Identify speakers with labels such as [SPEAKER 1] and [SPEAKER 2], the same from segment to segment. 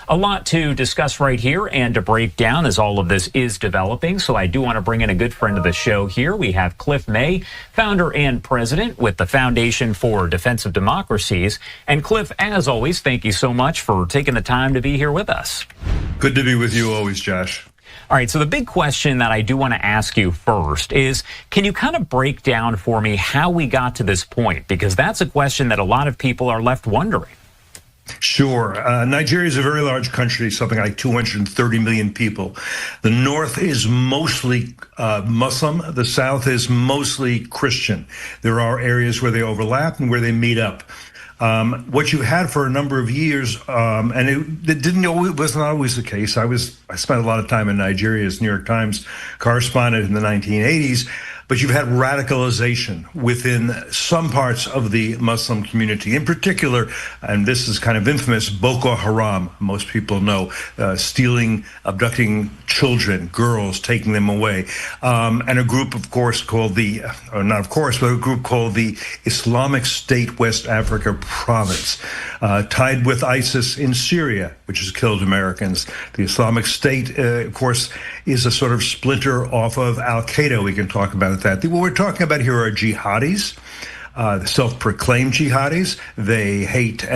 [SPEAKER 1] A lot to discuss right here and to break down as all of this is developing. So I do want to bring in a good friend of the show here. We have Cliff May, founder and president with the Foundation for Defense of Democracies. And Cliff, as always, thank you so much for taking the time to be here with us.
[SPEAKER 2] Good to be with you always, Josh.
[SPEAKER 1] All right, so the big question that I do want to ask you first is, can you kind of break down for me how we got to this point? Because that's a question that a lot of people are left wondering.
[SPEAKER 2] Sure. Nigeria is a very large country, something like 230 million people. The north is mostly Muslim. The south is mostly Christian. There are areas where they overlap and where they meet up. What you had for a number of years, and it wasn't always the case. I spent a lot of time in Nigeria as New York Times correspondent in the 1980s. But you've had radicalization within some parts of the Muslim community. In particular, and this is kind of infamous, Boko Haram, most people know, stealing, abducting children, girls, taking them away. And a group, of course, called the Islamic State West Africa Province, tied with ISIS in Syria, which has killed Americans. The Islamic State, of course, is a sort of splinter off of Al-Qaeda. We can talk about that. What we're talking about here are jihadis, self-proclaimed jihadis. They hate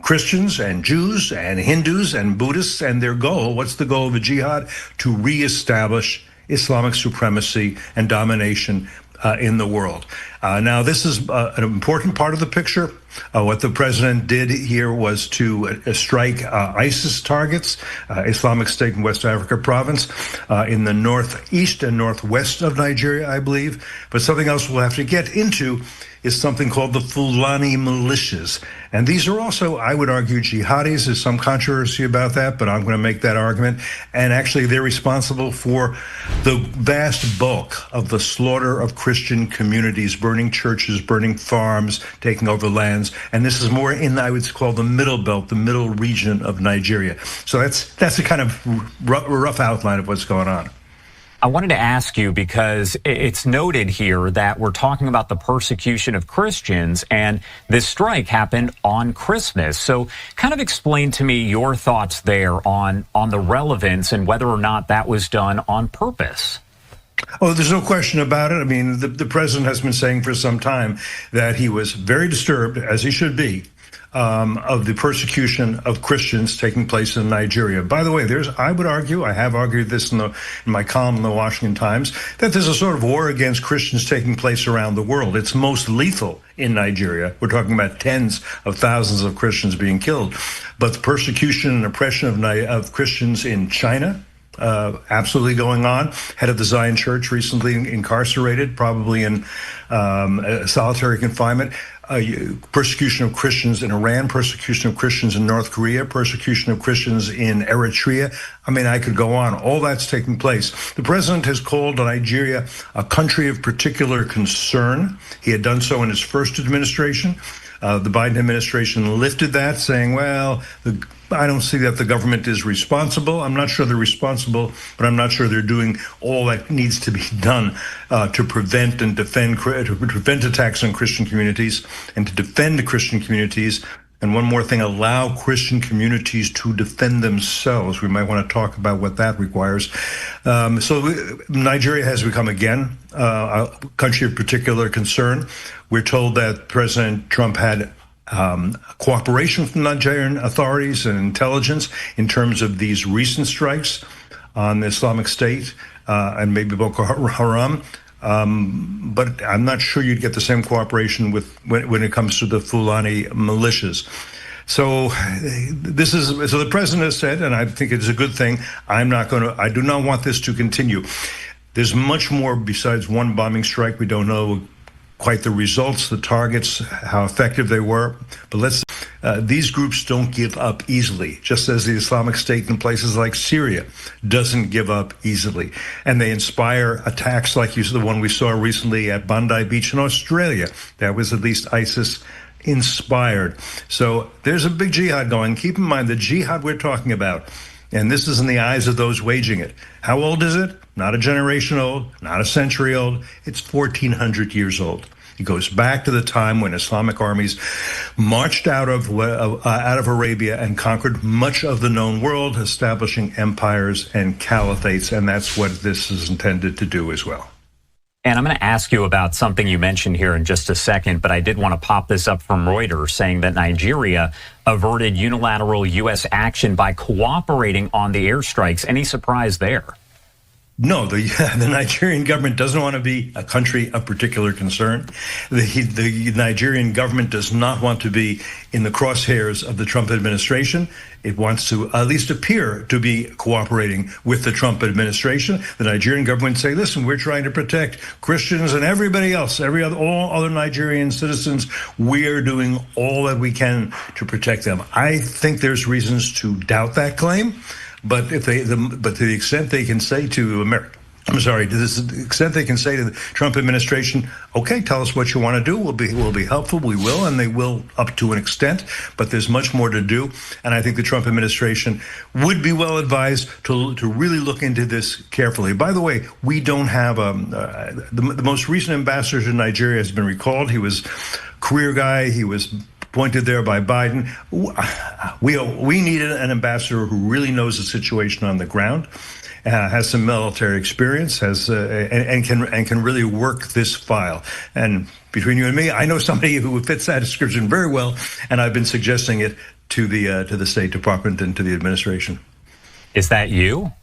[SPEAKER 2] Christians and Jews and Hindus and Buddhists, and their goal, what's the goal of the jihad? To reestablish Islamic supremacy and domination in the world. Now, this is an important part of the picture. What the president did here was to strike ISIS targets, Islamic State in West Africa Province, in the northeast and northwest of Nigeria, I believe. But something else we'll have to get into is something called the Fulani militias. And these are also, I would argue, jihadis. There's some controversy about that, but I'm going to make that argument. And actually, they're responsible for the vast bulk of the slaughter of Christian communities, burning churches, burning farms, taking over lands. And this is more in, I would call, the middle belt, the middle region of Nigeria. So that's a kind of rough outline of what's going on.
[SPEAKER 1] I wanted to ask you, because it's noted here that we're talking about the persecution of Christians, and this strike happened on Christmas. So kind of explain to me your thoughts there on the relevance and whether or not that was done on purpose.
[SPEAKER 2] Oh, there's no question about it. I mean, the president has been saying for some time that he was very disturbed, as he should be, of the persecution of Christians taking place in Nigeria. By the way, I would argue, I have argued this in my column in the Washington Times, that there's a sort of war against Christians taking place around the world. It's most lethal in Nigeria. We're talking about tens of thousands of Christians being killed. But the persecution and oppression of Christians in China, absolutely going on. Head of the Zion Church recently incarcerated, probably in solitary confinement. Persecution of Christians in Iran, persecution of Christians in North Korea, persecution of Christians in Eritrea. I mean, I could go on. All that's taking place. The president has called Nigeria a country of particular concern. He had done so in his first administration. The Biden administration lifted that, saying, well, I don't see that the government is responsible. I'm not sure they're responsible, but I'm not sure they're doing all that needs to be done to prevent and to prevent attacks on Christian communities and to defend the Christian communities. And one more thing, allow Christian communities to defend themselves. We might want to talk about what that requires. So Nigeria has become again a country of particular concern. We're told that President Trump had cooperation from Nigerian authorities and intelligence in terms of these recent strikes on the Islamic State and maybe Boko Haram. But I'm not sure you'd get the same cooperation when it comes to the Fulani militias. So the president has said, and I think it's a good thing, I do not want this to continue. There's much more besides one bombing strike. We don't know quite the results, the targets, how effective they were. But these groups don't give up easily, just as the Islamic State in places like Syria doesn't give up easily. And they inspire attacks like the one we saw recently at Bondi Beach in Australia. That was at least ISIS inspired. So there's a big jihad going. Keep in mind the jihad we're talking about, and this is in the eyes of those waging it. How old is it? Not a generation old, not a century old. It's 1,400 years old. It goes back to the time when Islamic armies marched out of Arabia and conquered much of the known world, establishing empires and caliphates, and that's what this is intended to do as well.
[SPEAKER 1] And I'm going to ask you about something you mentioned here in just a second, but I did want to pop this up from Reuters saying that Nigeria averted unilateral U.S. action by cooperating on the airstrikes. Any surprise there?
[SPEAKER 2] No, the Nigerian government doesn't want to be a country of particular concern. The Nigerian government does not want to be in the crosshairs of the Trump administration. It wants to at least appear to be cooperating with the Trump administration. The Nigerian government say, listen, we're trying to protect Christians and everybody else, all other Nigerian citizens. We are doing all that we can to protect them. I think there's reasons to doubt that claim. But to the extent they can say to America, to the extent they can say to the Trump administration, okay, tell us what you want to do. We'll be helpful. We will, and they will up to an extent. But there's much more to do, and I think the Trump administration would be well advised to really look into this carefully. By the way, we don't have the most recent ambassador to Nigeria has been recalled. He was a career guy. He was appointed there by Biden. We needed an ambassador who really knows the situation on the ground, has some military experience, and can really work this file. And between you and me, I know somebody who fits that description very well, and I've been suggesting it to the State Department and to the administration.
[SPEAKER 1] Is that you?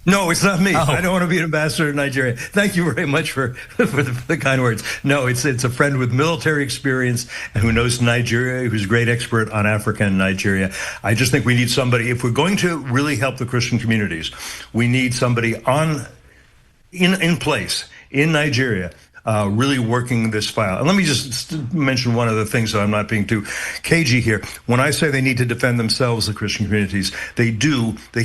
[SPEAKER 2] No, it's not me.
[SPEAKER 1] Oh.
[SPEAKER 2] I don't want to be an ambassador to Nigeria. Thank you very much for the kind words. No, it's a friend with military experience and who knows Nigeria, who's a great expert on Africa and Nigeria. I just think we need somebody, if we're going to really help the Christian communities, we need somebody in place in Nigeria, really working this file. And let me just mention one of the things, so I'm not being too cagey here. When I say they need to defend themselves, the Christian communities, they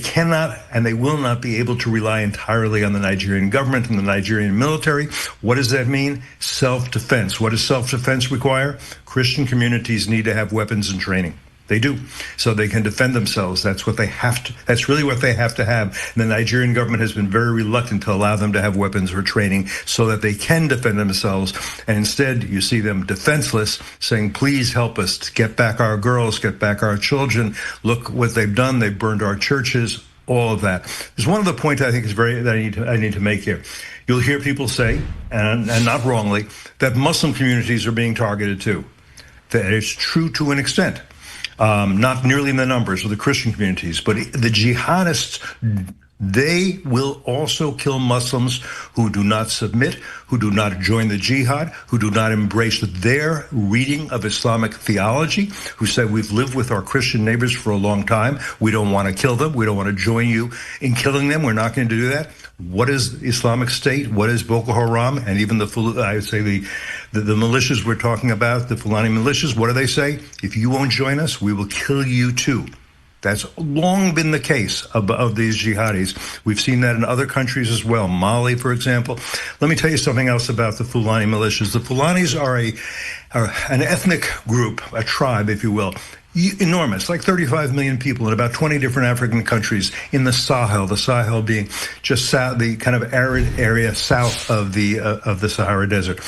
[SPEAKER 2] cannot and they will not be able to rely entirely on the Nigerian government and the Nigerian military. What does that mean? Self-defense. What does self-defense require? Christian communities need to have weapons and training. They do, so they can defend themselves. That's what they have to. That's really what they have to have. And the Nigerian government has been very reluctant to allow them to have weapons or training so that they can defend themselves. And instead, you see them defenseless, saying, "Please help us to get back our girls, get back our children. Look what they've done. They've burned our churches." All of that. There's one other point I think is that I need to make here. You'll hear people say, and not wrongly, that Muslim communities are being targeted too. That is true to an extent. Not nearly in the numbers of the Christian communities, but the jihadists, they will also kill Muslims who do not submit, who do not join the jihad, who do not embrace their reading of Islamic theology, who say we've lived with our Christian neighbors for a long time. We don't want to kill them. We don't want to join you in killing them. We're not going to do that. What is Islamic State? What is Boko Haram? And even the militias we're talking about, the Fulani militias, what do they say? If you won't join us, we will kill you too. That's long been the case of these jihadis. We've seen that in other countries as well. Mali, for example. Let me tell you something else about the Fulani militias. The Fulanis are an ethnic group, a tribe, if you will. Enormous, like 35 million people in about 20 different African countries in the Sahel being just the kind of arid area south of the Sahara Desert.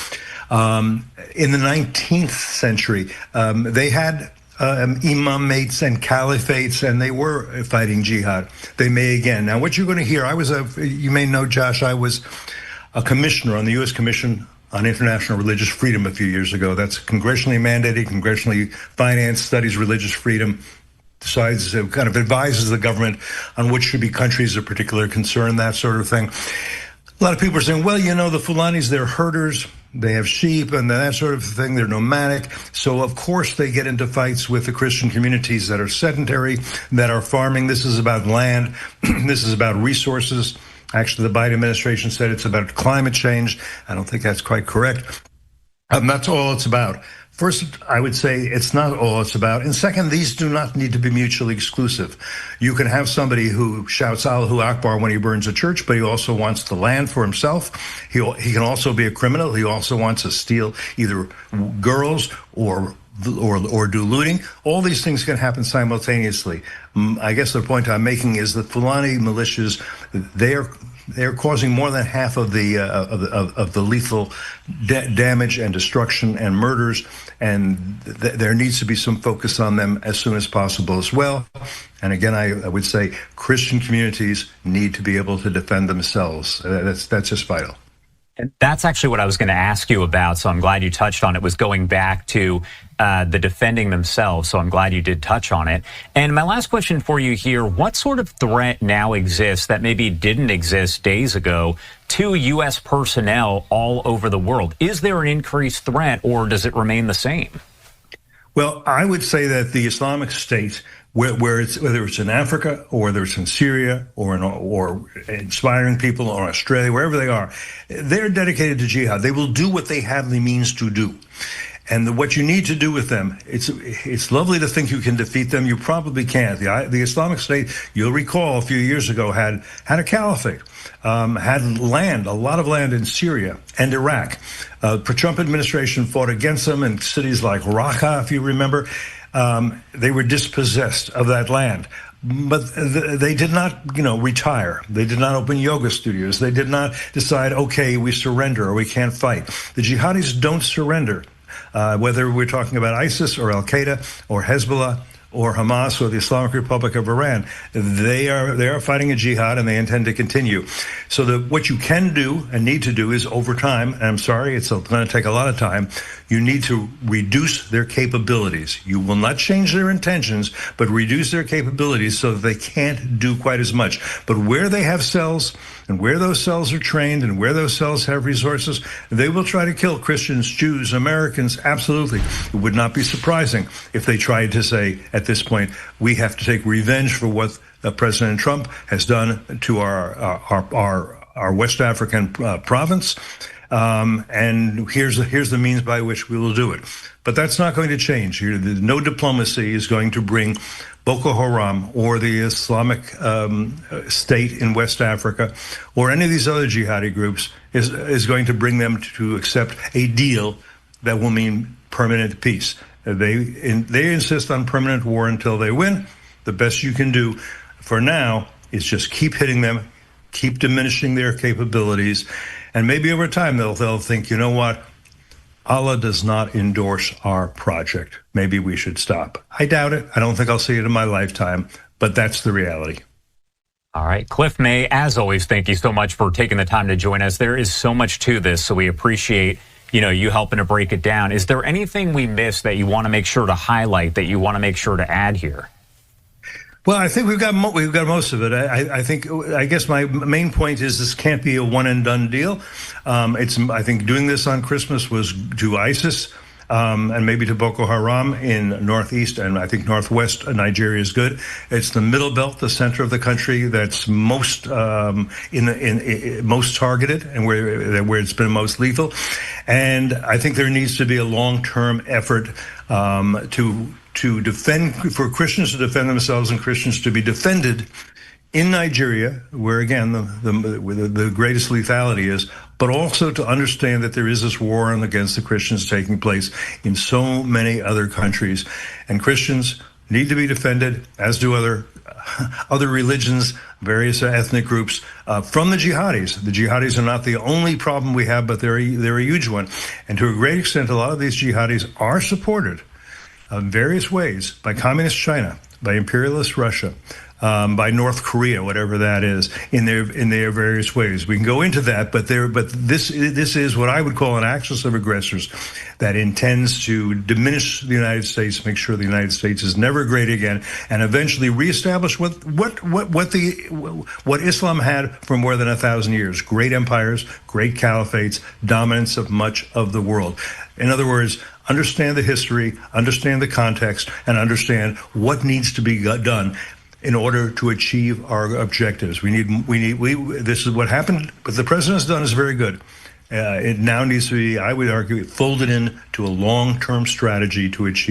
[SPEAKER 2] In the 19th century, they had imamates and caliphates, and they were fighting jihad. They may again. Now, what you're going to hear, you may know, Josh, I was a commissioner on the U.S. Commission on International Religious Freedom a few years ago. That's congressionally mandated, congressionally financed, studies religious freedom, decides, kind of advises the government on which should be countries of particular concern, that sort of thing. A lot of people are saying, well, you know, the Fulanis, they're herders, they have sheep and that sort of thing, they're nomadic. So, of course, they get into fights with the Christian communities that are sedentary, that are farming. This is about land. This is about resources. Actually, the Biden administration said it's about climate change. I don't think that's quite correct. That's all it's about. First, I would say it's not all it's about. And second, these do not need to be mutually exclusive. You can have somebody who shouts Allahu Akbar when he burns a church, but he also wants the land for himself. He can also be a criminal. He also wants to steal either girls or do looting. All these things can happen simultaneously. I guess the point I'm making is that Fulani militias, they're causing more than half of the lethal damage and destruction and murders, and there needs to be some focus on them as soon as possible as well. And again, I would say Christian communities need to be able to defend themselves. That's just vital.
[SPEAKER 1] And that's actually what I was going to ask you about, so I'm glad you touched on it, was going back to the defending themselves, so I'm glad you did touch on it. And my last question for you here, what sort of threat now exists that maybe didn't exist days ago to U.S. personnel all over the world? Is there an increased threat, or does it remain the same?
[SPEAKER 2] Well, I would say that the Islamic State, whether it's in Africa or whether it's in Syria or inspiring people or Australia, wherever they are, they're dedicated to jihad. They will do what they have the means to do. And what you need to do with them, it's lovely to think you can defeat them. You probably can't. The Islamic State, you'll recall a few years ago, had a caliphate, had land, a lot of land in Syria and Iraq. The Trump administration fought against them in cities like Raqqa, if you remember. They were dispossessed of that land. But they did not, retire. They did not open yoga studios. They did not decide, okay, we surrender or we can't fight. The jihadis don't surrender. Whether we're talking about ISIS or Al-Qaeda or Hezbollah or Hamas or the Islamic Republic of Iran, they are fighting a jihad, and they intend to continue. So what you can do and need to do is, over time, and I'm sorry, it's going to take a lot of time, you need to reduce their capabilities. You will not change their intentions, but reduce their capabilities so that they can't do quite as much. But where they have cells, and where those cells are trained, and where those cells have resources, they will try to kill Christians, Jews, Americans, absolutely. It would not be surprising if they tried to say, at this point, we have to take revenge for what President Trump has done to our West African province. And here's the means by which we will do it. But that's not going to change. No diplomacy is going to bring Boko Haram or the Islamic State in West Africa or any of these other jihadi groups is going to bring them to accept a deal that will mean permanent peace. They insist on permanent war until they win. The best you can do for now is just keep hitting them, keep diminishing their capabilities, and maybe over time they'll think, you know what? Allah does not endorse our project. Maybe we should stop. I doubt it. I don't think I'll see it in my lifetime, but that's the reality.
[SPEAKER 1] All right. Cliff May, as always, thank you so much for taking the time to join us. There is so much to this, so we appreciate you helping to break it down. Is there anything we missed that you want to make sure to highlight, that you want to make sure to add here?
[SPEAKER 2] Well, I think we've got most of it. I guess my main point is this can't be a one and done deal. I think doing this on Christmas was to ISIS and maybe to Boko Haram in northeast and I think northwest Nigeria is good. It's the middle belt, the center of the country, that's most most targeted and where it's been most lethal. And I think there needs to be a long-term effort to defend, for Christians to defend themselves and Christians to be defended in Nigeria, where again the greatest lethality is, but also to understand that there is this war against the Christians taking place in so many other countries, and Christians need to be defended, as do other religions, various ethnic groups, from the jihadis. The jihadis are not the only problem we have, but they're a huge one, and to a great extent, a lot of these jihadis are supported in various ways by communist China, by imperialist Russia, by North Korea, whatever that is, in their various ways. We can go into that, but this is what I would call an axis of aggressors that intends to diminish the United States, make sure the United States is never great again, and eventually reestablish what Islam had for more than 1,000 years: great empires, great caliphates, dominance of much of the world. In other words, understand the history, understand the context, and understand what needs to be done in order to achieve our objectives. This is what happened, what the president has done is very good. It now needs to be, I would argue, folded in to a long-term strategy to achieve